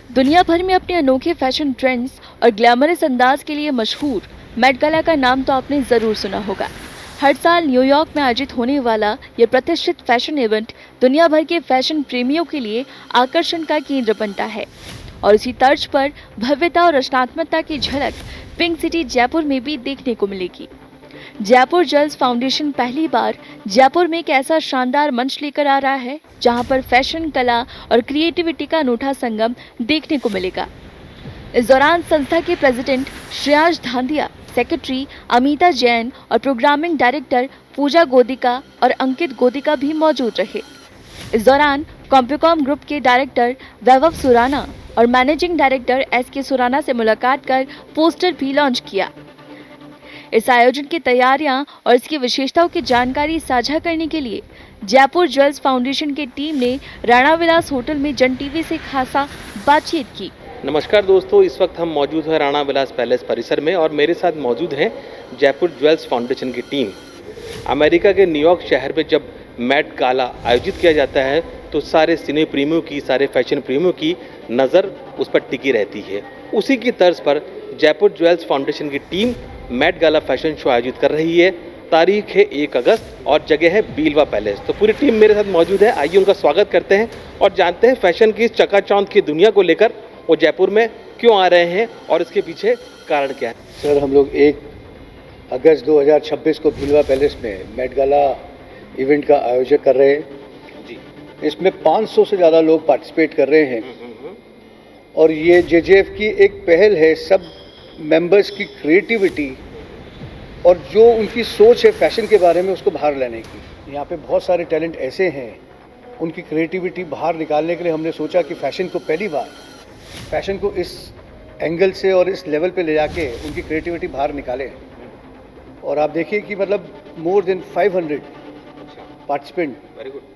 दुनिया भर में अपने अनोखे फैशन ट्रेंड्स और ग्लैमरस अंदाज के लिए मशहूर मेट गाला का नाम तो आपने ज़रूर सुना होगा। हर साल न्यूयॉर्क में आयोजित होने वाला यह प्रतिष्ठित फैशन इवेंट दुनिया भर के फैशन प्रेमियों के लिए आकर्षण का केंद्र बनता है और इसी तर्ज पर भव्यता और रचनात्मकता की झलक पिंक सिटी जयपुर में भी देखने को मिलेगी। जयपुर ज्वेल्स फाउंडेशन पहली बार जयपुर में एक ऐसा शानदार मंच लेकर आ रहा है जहां पर फैशन, कला और क्रिएटिविटी का अनूठा संगम देखने को मिलेगा। इस दौरान संस्था के प्रेसिडेंट श्रेयांश धांधिया, सेक्रेटरी अमिता जैन और प्रोग्रामिंग डायरेक्टर पूजा गोदिका और अंकित गोदिका भी मौजूद रहे। इस दौरान कॉम्प्यूकॉम ग्रुप के डायरेक्टर वैभव सुराना और मैनेजिंग डायरेक्टर एस.के. सुराना से मुलाकात कर पोस्टर भी लॉन्च किया। इस आयोजन की तैयारियां और इसकी विशेषताओं की जानकारी साझा करने के लिए जयपुर ज्वेल्स फाउंडेशन की टीम ने राणा विलास होटल में जन टीवी से खासा बातचीत की। नमस्कार दोस्तों, इस वक्त हम मौजूद हैं राणा विलास पैलेस परिसर में और मेरे साथ मौजूद हैं जयपुर ज्वेल्स फाउंडेशन की टीम। अमेरिका के न्यूयॉर्क शहर में जब मेट गाला आयोजित किया जाता है तो सारे सिने प्रेमियों की, सारे फैशन प्रेमियों की नज़र उस पर टिकी रहती है। उसी की तर्ज पर जयपुर ज्वेल्स फाउंडेशन की team Met Gala fashion show आयोजित कर रही है। तारीख है 1 अगस्त और जगह है बीलवा पैलेस। तो पूरी टीम मेरे साथ मौजूद है। आइए उनका स्वागत करते हैं और जानते हैं फैशन की इस चकाचौंध की दुनिया को लेकर वो जयपुर में क्यों आ रहे हैं और इसके पीछे कारण क्या है। सर, हम लोग 1 अगस्त 2026 को बीलवा पैलेस में मेट गाला इवेंट का आयोजन कर रहे हैं जी। इसमें 500 से ज़्यादा लोग पार्टिसिपेट कर रहे हैं और ये जेजेएफ की एक पहल है सब मेंबर्स की क्रिएटिविटी और जो उनकी सोच है फैशन के बारे में उसको बाहर लाने की। यहाँ पे बहुत सारे टैलेंट ऐसे हैं, उनकी क्रिएटिविटी बाहर निकालने के लिए हमने सोचा कि फैशन को पहली बार फैशन को इस एंगल से और इस लेवल पे ले जाके उनकी क्रिएटिविटी बाहर निकालें। और आप देखिए कि मतलब more than 500 participant very good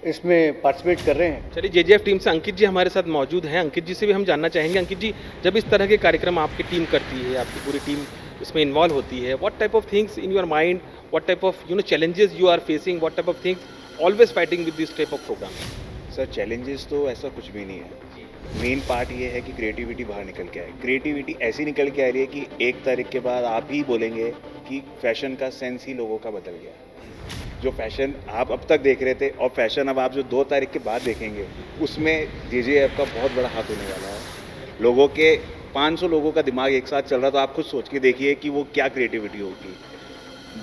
इसमें पार्टिसिपेट कर रहे हैं। चलिए, जेजेएफ टीम से अंकित जी हमारे साथ मौजूद हैं। अंकित जी से भी हम जानना चाहेंगे। अंकित जी, जब इस तरह के कार्यक्रम आपकी टीम करती है, आपकी पूरी टीम इसमें इन्वॉल्व होती है, what type of things in your mind, what type of challenges you are facing, what type of things always fighting with this type of program? Sir, challenges तो ऐसा कुछ भी नहीं है। मेन पार्ट ये है कि क्रिएटिविटी बाहर निकल के आए। क्रिएटिविटी ऐसी निकल के आ रही है कि 1 तारीख के बाद आप ही बोलेंगे कि फैशन का सेंस ही लोगों का बदल गया। जो फैशन आप अब तक देख रहे थे और फैशन अब आप जो 2 तारीख के बाद देखेंगे उसमें जेजेएफ का बहुत बड़ा हाथ होने वाला है। लोगों के 500 लोगों का दिमाग एक साथ चल रहा, तो आप खुद सोच के देखिए कि वो क्या क्रिएटिविटी होगी।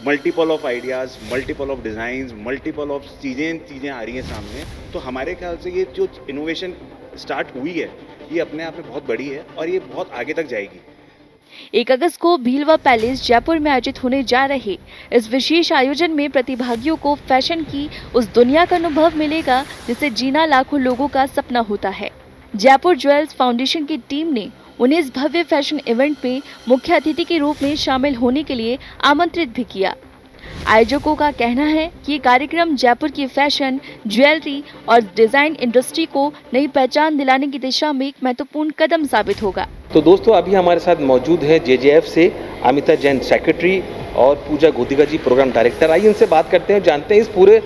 Multiple of ideas, multiple of designs, multiple of चीज़ें आ रही हैं सामने। तो हमारे ख्याल से ये जो इनोवेशन स्टार्ट हुई है ये अपने आप में बहुत बड़ी है और ये बहुत आगे तक जाएगी। 1 अगस्त को बीलवा पैलेस जयपुर में आयोजित होने जा रहे इस विशेष आयोजन में प्रतिभागियों को फैशन की उस दुनिया का अनुभव मिलेगा जिसे जीना लाखों लोगों का सपना होता है। जयपुर ज्वेल्स फाउंडेशन की टीम ने उन्हें इस भव्य फैशन इवेंट में मुख्य अतिथि के रूप में शामिल होने के लिए आमंत्रित भी किया। आयोजकों का कहना है कि ये कार्यक्रम जयपुर की फैशन, ज्वेलरी और डिजाइन इंडस्ट्री को नई पहचान दिलाने की दिशा में एक महत्वपूर्ण कदम साबित होगा। तो दोस्तों, अभी हमारे साथ मौजूद है जेजेएफ से अमिता जैन, सेक्रेटरी, और पूजा गोदिका जी, प्रोग्राम डायरेक्टर। आइए इनसे बात करते हैं, जानते हैं इस पूरे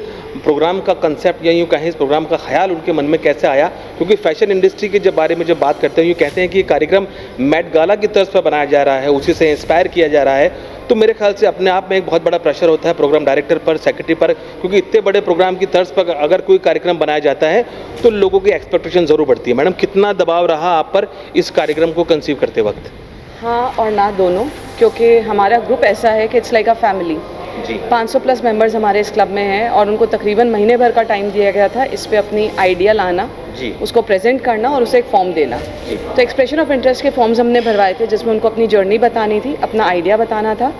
प्रोग्राम का कंसेप्ट या यूँ कहें इस प्रोग्राम का ख्याल उनके मन में कैसे आया। क्योंकि फैशन इंडस्ट्री के बारे में जब बात करते हैं, यूँ कहते हैं कि ये कार्यक्रम मेट गाला की तर्ज पर बनाया जा रहा है, उसी से इंस्पायर किया जा रहा है। तो मेरे ख्याल से अपने आप में एक बहुत बड़ा प्रेशर होता है प्रोग्राम डायरेक्टर पर, सेक्रेटरी पर, क्योंकि इतने बड़े प्रोग्राम की तर्ज पर अगर कोई कार्यक्रम बनाया जाता है तो लोगों की एक्सपेक्टेशन ज़रूर बढ़ती है। मैडम, कितना दबाव रहा आप पर इस कार्यक्रम को कंसीव करते वक्त? हाँ और ना, दोनों, क्योंकि हमारा ग्रुप ऐसा है कि इट्स लाइक अ फैमिली जी। 500 प्लस मेंबर्स हमारे इस क्लब में हैं और उनको तकरीबन महीने भर का टाइम दिया गया था इस पे अपनी आइडिया लाना जी, उसको प्रेजेंट करना और उसे एक फॉर्म देना जी। तो एक्सप्रेशन ऑफ इंटरेस्ट के फॉर्म्स हमने भरवाए थे जिसमें उनको अपनी जर्नी बतानी थी, अपना आइडिया बताना था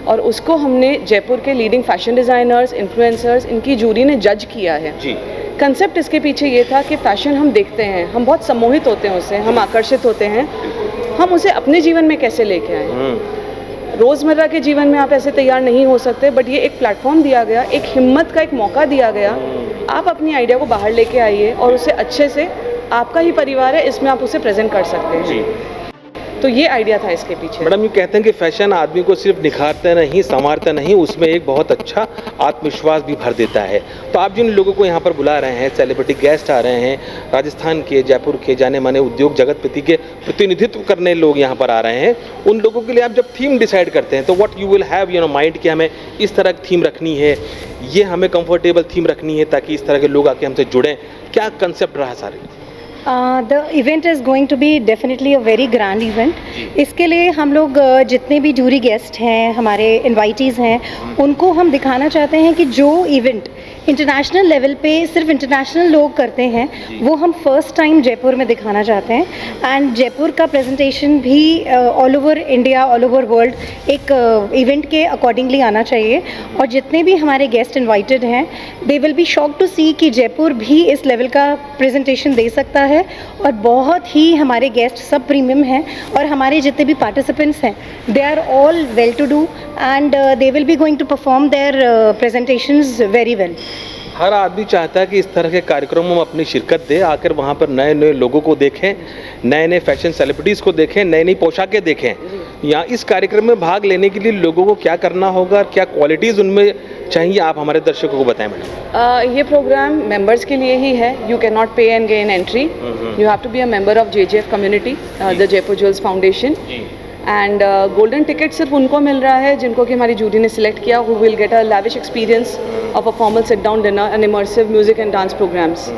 और उसको हमने जयपुर के लीडिंग फैशन डिज़ाइनर्स, इन्फ्लुएंसर्स, इनकी जूरी ने जज किया है जी। कंसेप्ट इसके पीछे ये था कि फ़ैशन हम देखते हैं, हम बहुत सम्मोहित होते हैं उससे, हम आकर्षित होते हैं, हम उसे अपने जीवन में कैसे लेके आएँ। रोज़मर्रा के जीवन में आप ऐसे तैयार नहीं हो सकते, बट ये एक प्लेटफॉर्म दिया गया, एक हिम्मत का एक मौका दिया गया। आप अपनी आइडिया को बाहर लेके आइए और उसे अच्छे से, आपका ही परिवार है, इसमें आप उसे प्रेजेंट कर सकते हैं। तो ये आइडिया था इसके पीछे। मैडम, ये कहते हैं कि फैशन आदमी को सिर्फ निखारता नहीं, संवारता नहीं, उसमें एक बहुत अच्छा आत्मविश्वास भी भर देता है। तो आप जिन लोगों को यहाँ पर बुला रहे हैं, सेलिब्रिटी गेस्ट आ रहे हैं, राजस्थान के, जयपुर के जाने माने उद्योग जगतपति के प्रतिनिधित्व करने लोग यहाँ पर आ रहे हैं, उन लोगों के लिए आप जब थीम डिसाइड करते हैं तो what you will have mind कि हमें इस तरह की थीम रखनी है, ये हमें कंफर्टेबल थीम रखनी है ताकि इस तरह के लोग आके हमसे जुड़ें, क्या कंसेप्ट रहा सारे? The event is going to be definitely a very grand event। इसके लिए हम लोग जितने भी जूरी गेस्ट हैं, हमारे इनवाइटीज़ हैं, उनको हम दिखाना चाहते हैं कि जो इवेंट इंटरनेशनल लेवल पे सिर्फ इंटरनेशनल लोग करते हैं, वो हम फर्स्ट टाइम जयपुर में दिखाना चाहते हैं। एंड जयपुर का प्रेजेंटेशन भी all over India, all over world एक इवेंट के अकॉर्डिंगली आना चाहिए। और जितने भी हमारे गेस्ट इनवाइटेड हैं, they will be shock to see कि जयपुर भी इस लेवल का प्रेजेंटेशन दे सकता है। और बहुत ही हमारे गेस्ट सब प्रीमियम हैं, और हमारे जितने भी पार्टिसिपेंट्स हैं, they are all well to do and they will be going to perform their presentations very well. हर आदमी चाहता है कि इस तरह के कार्यक्रमों में अपनी शिरकत दे, आकर वहाँ पर नए नए लोगों को देखें, नए नए फैशन सेलिब्रिटीज़ को देखें, नई नई पोशाकें देखें। यहाँ इस कार्यक्रम में भाग लेने के लिए लोगों को क्या करना होगा, क्या क्वालिटीज़ उनमें चाहिए, आप हमारे दर्शकों को बताएं मैडम। ये प्रोग्राम मेंबर्स के लिए ही है। You can not pay and gain entry. You have to be a member of JJF community, the Jaipur jewels foundation. And golden ticket सिर्फ उनको मिल रहा है जिनको कि हमारी जूरी ने सिलेक्ट किया, who will get a lavish experience of a formal sit down dinner and immersive music and dance programmes.